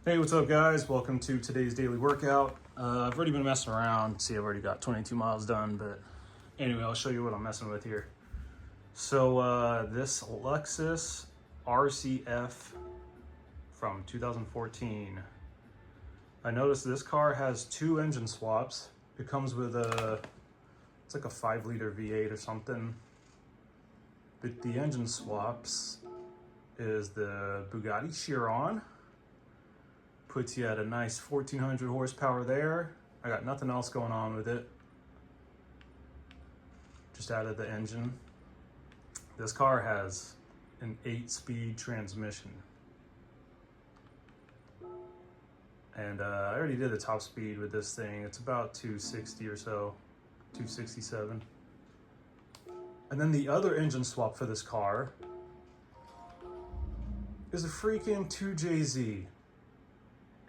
Hey, what's up guys? Welcome to today's daily workout. I've already been messing around. See, I've already got 22 miles done, but anyway, I'll show you what I'm messing with here. So this Lexus RCF from 2014. I noticed this car has two engine swaps. It comes with it's like a 5-liter V8 or something. But the engine swaps is the Bugatti Chiron. Puts you at a nice 1400 horsepower there. I got nothing else going on with it. Just added the engine. This car has an 8-speed transmission. And I already did the top speed with this thing. It's about 260 or so, 267. And then the other engine swap for this car is a freaking 2JZ.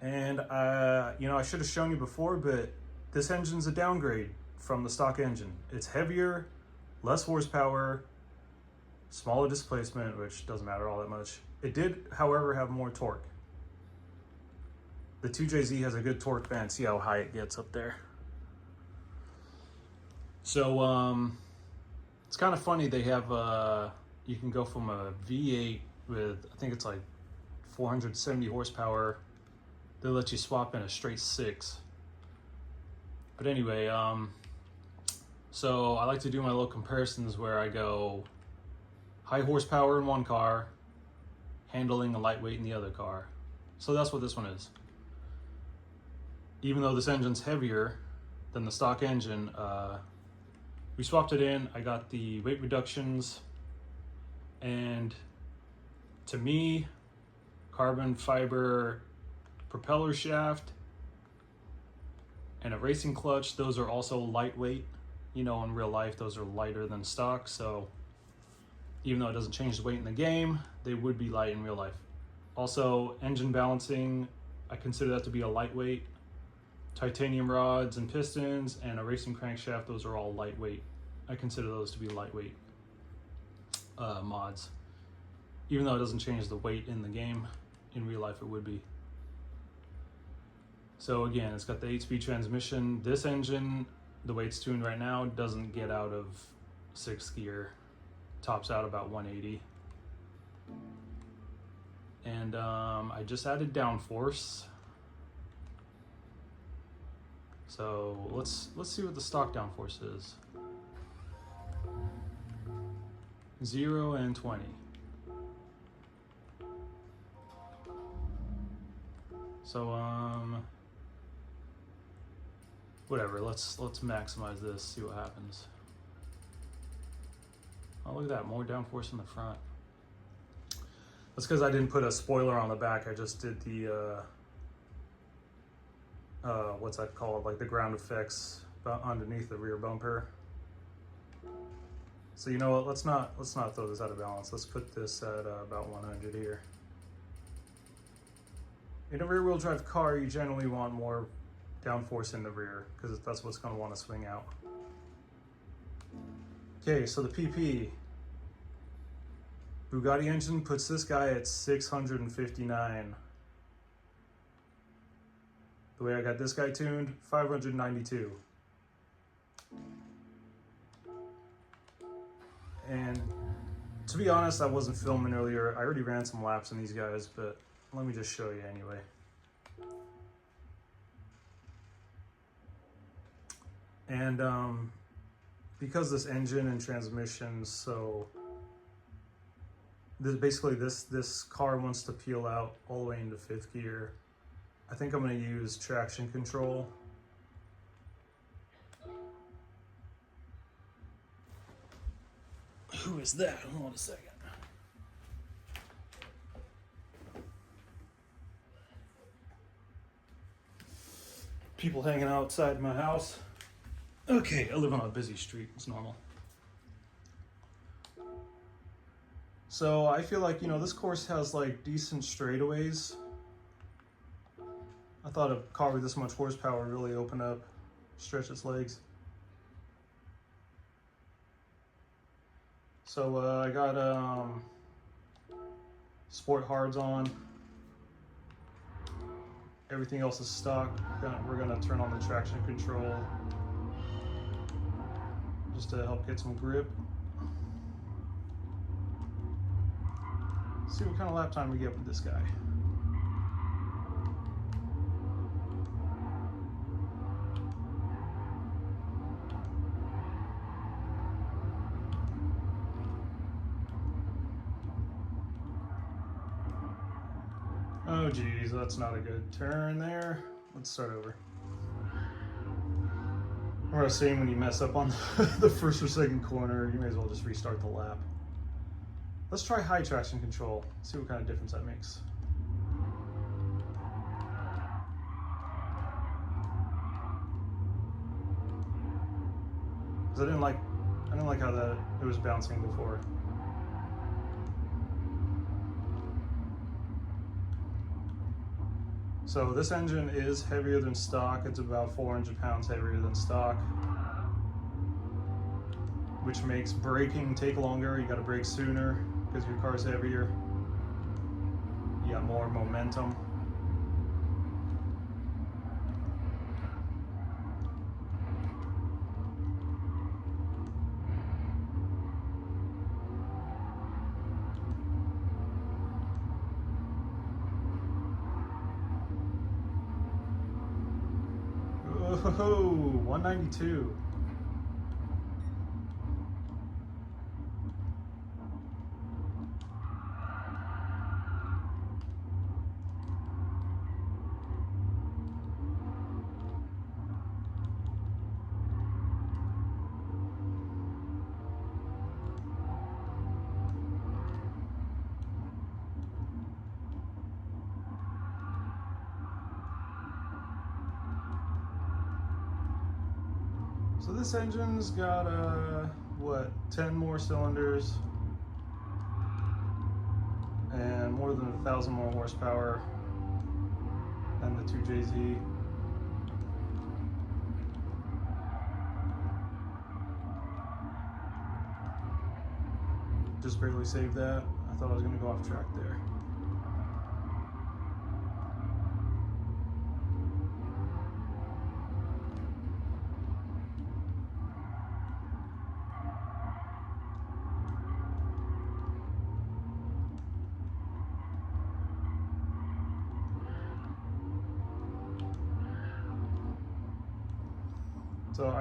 And I should have shown you before, but this engine's a downgrade from the stock engine. It's heavier, less horsepower, smaller displacement, which doesn't matter all that much. It did, however, have more torque. The 2JZ has a good torque band. See how high it gets up there. So it's kind of funny. They have you can go from a V8 with, I think it's like 470 horsepower. They let you swap in a straight 6. But anyway, so I like to do my little comparisons where I go high horsepower in one car, handling and lightweight in the other car. So that's what this one is. Even though this engine's heavier than the stock engine, we swapped it in. I got the weight reductions, and to me, carbon fiber propeller shaft and a racing clutch, those are also lightweight. You know, in real life, those are lighter than stock. So even though it doesn't change the weight in the game, they would be light in real life. Also, engine balancing, I consider that to be a lightweight. Titanium rods and pistons and a racing crankshaft, those are all lightweight. I consider those to be lightweight mods. Even though it doesn't change the weight in the game, in real life it would be. So again, it's got the 8-speed transmission. This engine, the way it's tuned right now, doesn't get out of 6th gear. Tops out about 180. And I just added downforce. So let's see what the stock downforce is. 0 and 20. So whatever, let's maximize this, see what happens. Oh, look at that, more downforce in the front. That's because I didn't put a spoiler on the back. I just did the what's that called, like the ground effects underneath the rear bumper. So you know what, let's not throw this out of balance. Let's put this at about 100 here. In a rear-wheel drive car, you generally want more downforce in the rear because that's what's going to want to swing out. Okay, so the PP. Bugatti engine puts this guy at 659. The way I got this guy tuned, 592. And to be honest, I wasn't filming earlier. I already ran some laps in these guys, but let me just show you anyway. And because this engine and transmission, so this car wants to peel out all the way into 5th gear. I think I'm going to use traction control. Who is that? Hold on a second. People hanging outside my house. Okay, I live on a busy street. It's normal. So I feel like, this course has like decent straightaways. I thought a car with this much horsepower really open up, stretch its legs. So I got sport hards on. Everything else is stock. We're gonna turn on the traction control just to help get some grip. See what kind of lap time we get with this guy. Oh geez, that's not a good turn there. Let's start over. What I was saying, when you mess up on the first or second corner, you may as well just restart the lap. Let's try high traction control, see what kind of difference that makes. Because I didn't like how it was bouncing before. So this engine is heavier than stock. It's about 400 pounds heavier than stock, which makes braking take longer. You got to brake sooner because your car's heavier. You got more momentum. Oh, 192. So this engine's got what, 10 more cylinders and more than 1,000 more horsepower than the 2JZ. Just barely saved that. I thought I was going to go off track there. So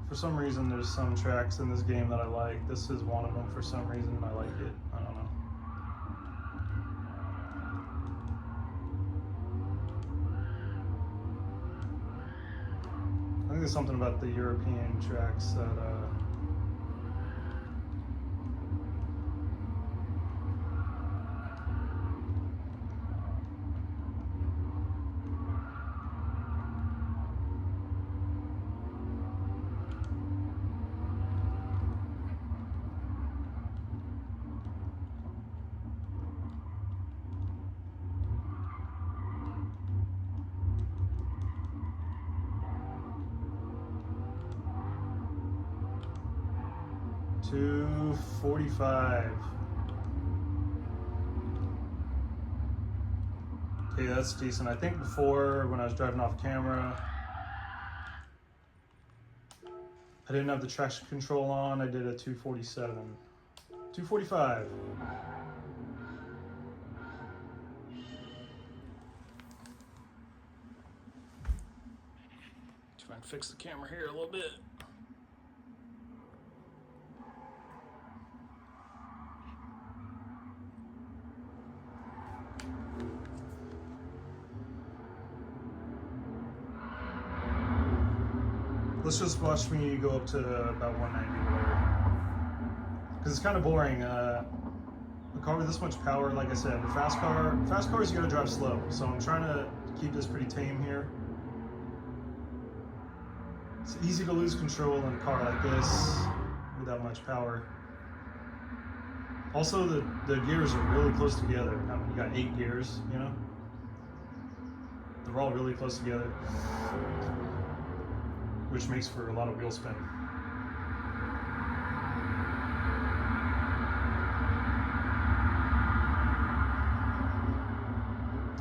for some reason, there's some tracks in this game that I like. This is one of them for some reason. I like it. I don't know. I think there's something about the European tracks that $245. Okay, that's decent. I think before, when I was driving off camera, I didn't have the traction control on. I did a 247. 245. Try and fix the camera here a little bit. Let's just watch me go up to about 190 or whatever. Because it's kind of boring. A car with this much power, like I said, the fast cars you gotta drive slow. So I'm trying to keep this pretty tame here. It's easy to lose control in a car like this with that much power. Also, the gears are really close together. I mean, you got 8 gears, you know? They're all really close together, which makes for a lot of wheel spin.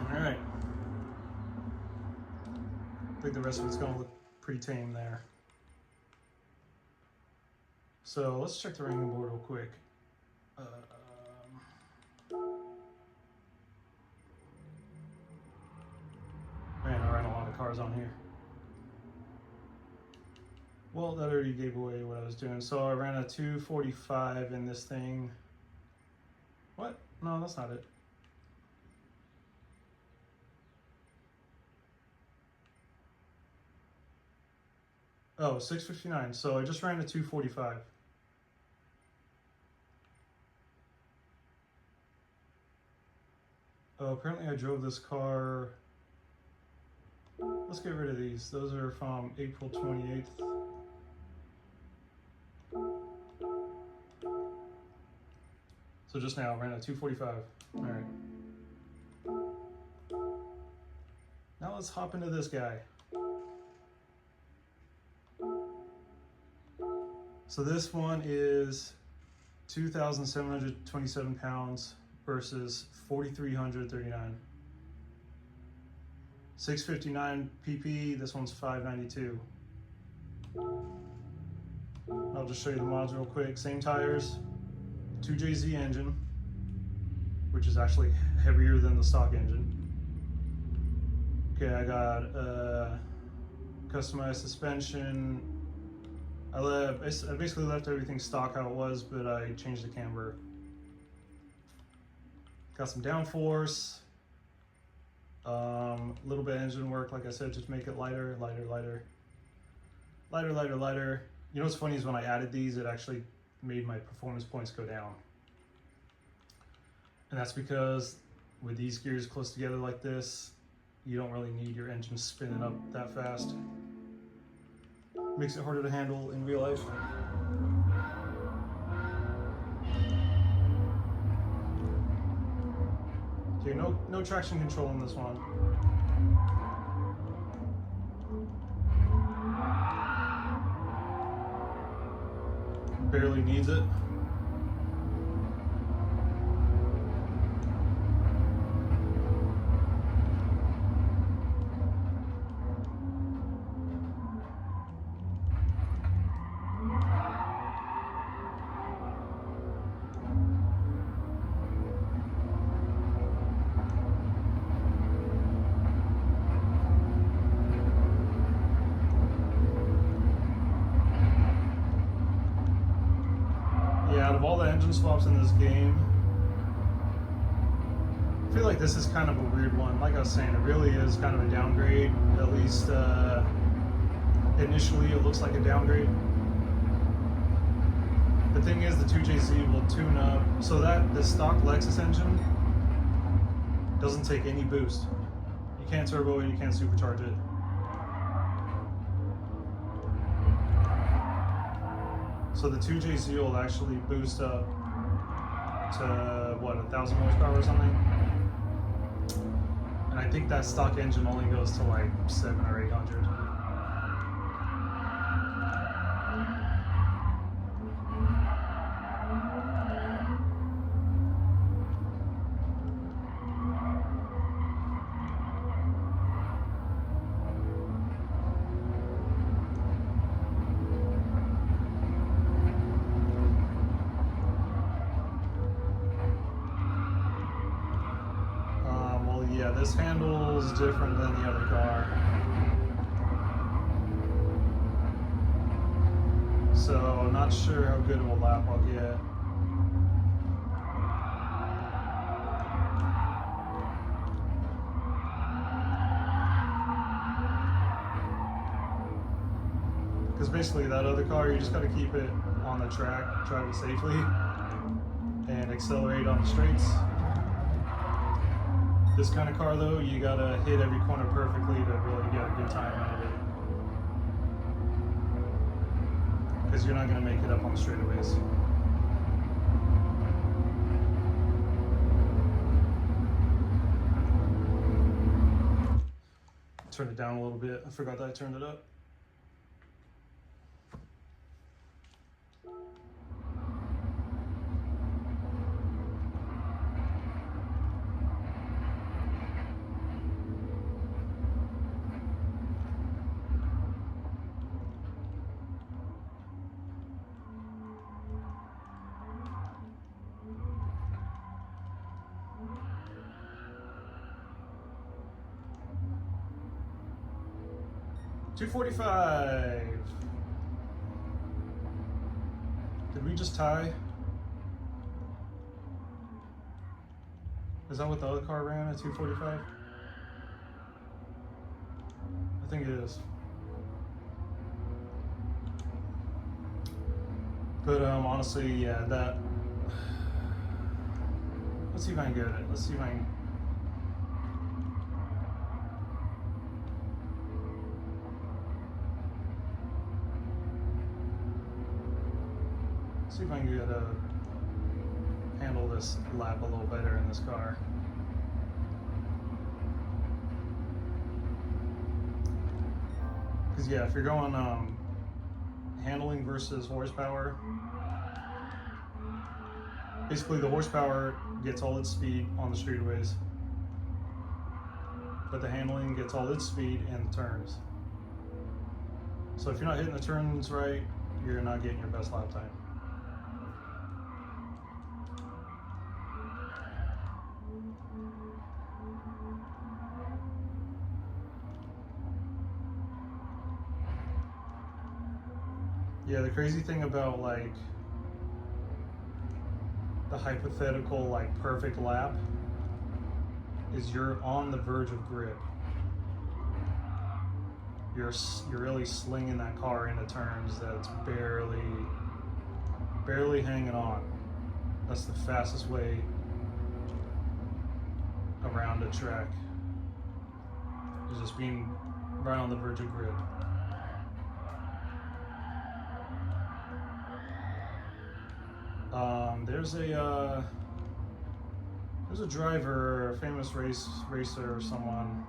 All right, I think the rest of it's gonna look pretty tame there. So let's check the ranking board real quick. Man, I ran a lot of cars on here. Well, that already gave away what I was doing. So I ran a 245 in this thing. What? No, that's not it. Oh, 659. So I just ran a 245. Oh, apparently I drove this car. Let's get rid of these. Those are from April 28th. So just now, ran a 245. All right. Now let's hop into this guy. So this one is 2,727 pounds versus 4,339. 659 pp. This one's 592. I'll just show you the mods real quick. Same tires, 2JZ engine, which is actually heavier than the stock engine. Okay, I got customized suspension. I basically left everything stock how it was, but I changed the camber. Got some downforce. A little bit of engine work, like I said, just make it lighter. You know what's funny is when I added these, it actually made my performance points go down. And that's because with these gears close together like this, you don't really need your engine spinning up that fast. Makes it harder to handle in real life. Okay, no traction control on this one. Barely needs it. Out of all the engine swaps in this game, I feel like this is kind of a weird one. Like I was saying, it really is kind of a downgrade. At least initially it looks like a downgrade. The thing is, the 2JZ will tune up so that the stock Lexus engine doesn't take any boost. You can't turbo it, you can't supercharge it. So the 2JZ will actually boost up to what, 1,000 horsepower or something? And I think that stock engine only goes to like 700 or 800. Yeah, this handle's different than the other car. So I'm not sure how good of a lap I'll get. Because basically that other car, you just got to keep it on the track, drive it safely, and accelerate on the straights. This kind of car though, you gotta hit every corner perfectly to really get a good time out of it. Because you're not gonna make it up on the straightaways. Turn it down a little bit. I forgot that I turned it up. 245. Did we just tie? Is that what the other car ran at 245? I think it is. But honestly, yeah, that. Let's see if I can get it. Let's see if I can. See if I can get handle this lap a little better in this car. Because yeah, if you're going handling versus horsepower, basically the horsepower gets all its speed on the straightaways, but the handling gets all its speed in the turns. So if you're not hitting the turns right, you're not getting your best lap time. Yeah, the crazy thing about like the hypothetical like perfect lap is you're on the verge of grip. You're really slinging that car into turns that's barely hanging on. That's the fastest way around a track. Is just being right on the verge of grip. There's a driver, a famous racer or someone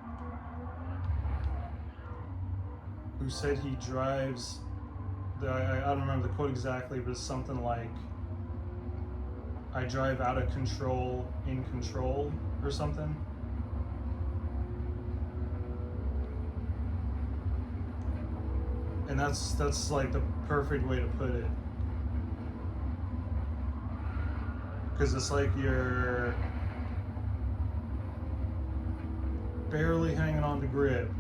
who said he drives, I don't remember the quote exactly, but it's something like, I drive out of control in control or something. And that's like the perfect way to put it. Because it's like you're barely hanging on to grip.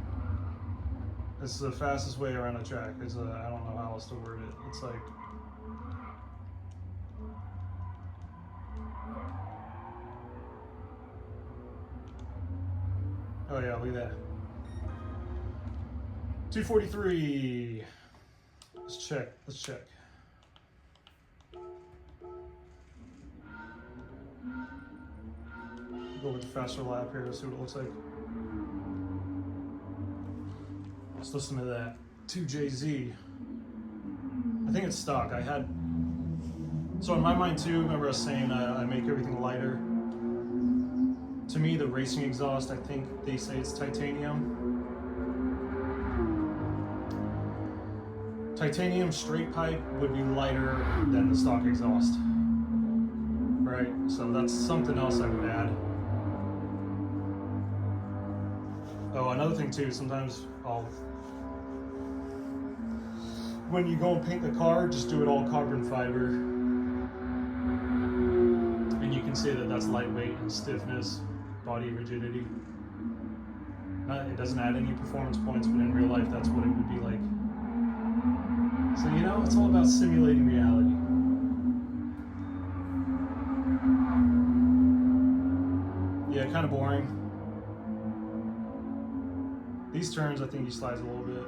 It's the fastest way around a track. I don't know how else to word it. It's like, oh yeah, look at that. 243. Let's check. Go with the faster lap here to see what it looks like. Let's listen to that 2JZ. I think it's stock. So in my mind too, remember I was saying I make everything lighter. To me, the racing exhaust, I think they say it's titanium. Titanium straight pipe would be lighter than the stock exhaust. Right? So that's something else I would add. Oh, another thing too, sometimes when you go and paint the car, just do it all carbon fiber. And you can say that that's lightweight and stiffness, body rigidity. It doesn't add any performance points, but in real life, that's what it would be like. So, you know, it's all about simulating reality. Yeah, kind of boring. These turns, I think he slides a little bit.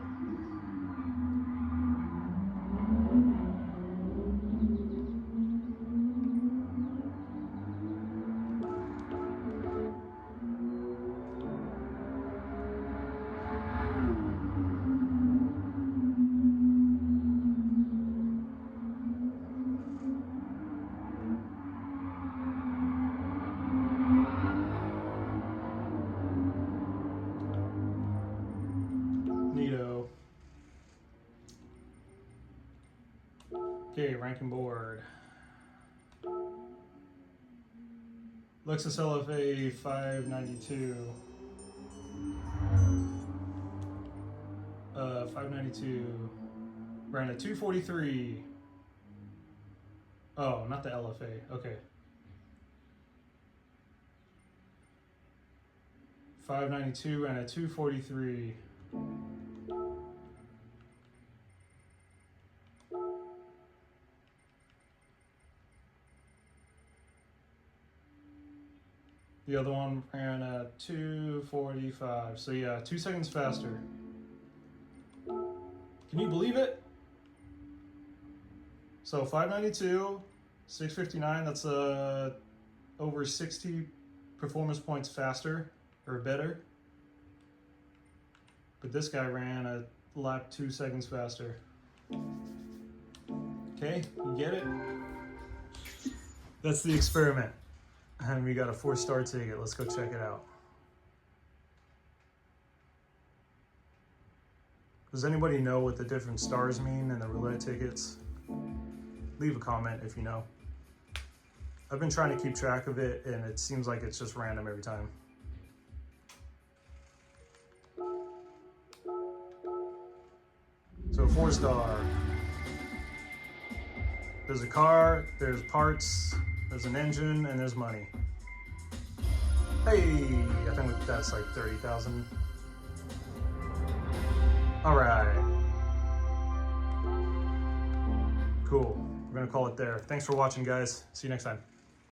Neato. Okay, ranking board. Lexus LFA 592. 592. Ran a 243. Oh, not the LFA. Okay. 592 ran a 243. The other one ran at 2:45. So yeah, 2 seconds faster. Can you believe it? So 592, 659, that's over 60 performance points faster or better. But this guy ran a lap 2 seconds faster. Okay, you get it? That's the experiment. And we got a 4-star ticket. Let's go check it out. Does anybody know what the different stars mean in the roulette tickets? Leave a comment if you know. I've been trying to keep track of it and it seems like it's just random every time. So 4-star. There's a car, there's parts, there's an engine, and there's money. Hey, I think that's like 30,000. All right. Cool. We're gonna call it there. Thanks for watching, guys. See you next time.